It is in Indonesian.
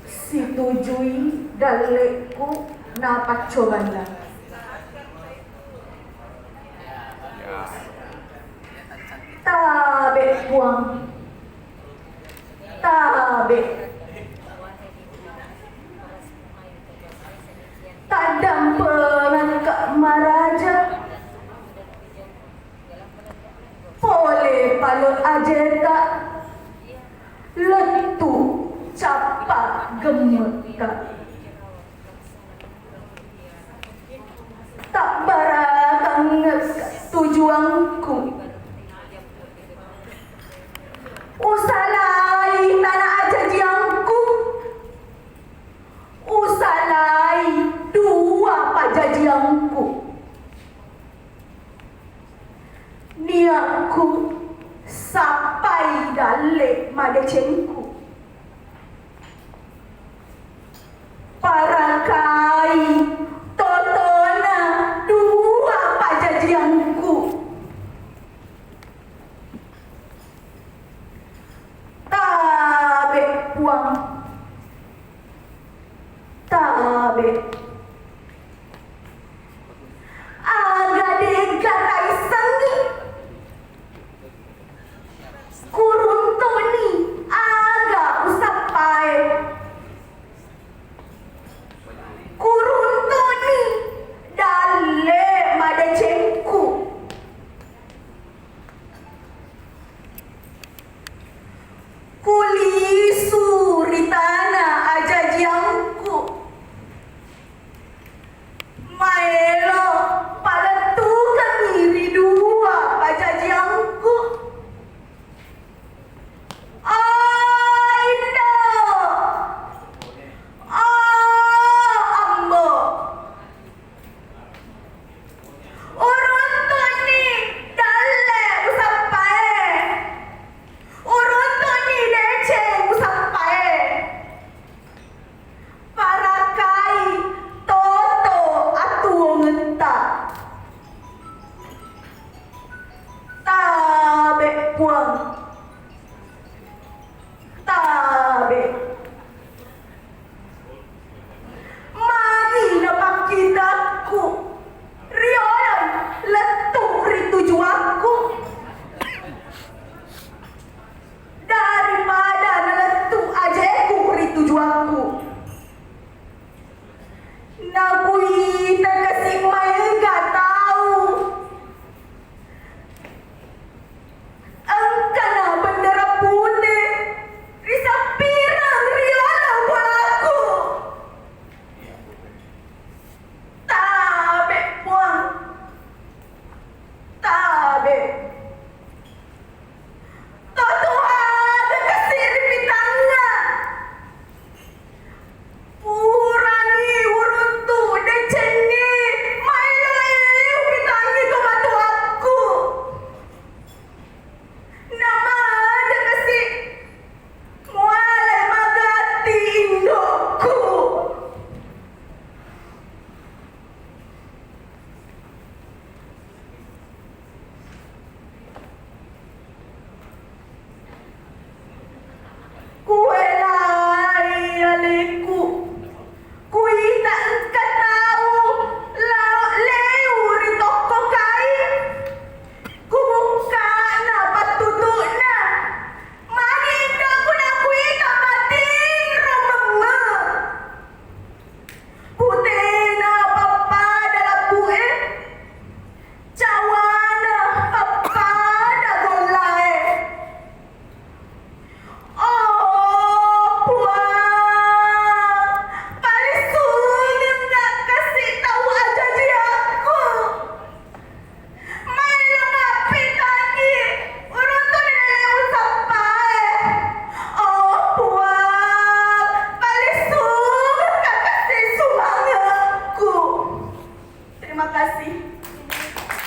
Situjui dalekku napat cobanya. Tabe puang, tabe. Tadam pengangkat maraja. Pole palo ajeta. Letu capak gemeka. Tak barakang tujuanku. Usalai tanah aja jiangku. Usalai dua pajajiangku. Niatku sampai dalek madecengku. Parakai totona dua pajajianku. Tabe puang, tabe. Aga degatai sengi. Kuruntoni aga usapai. Kuruntoni dale madecengku. Kulisu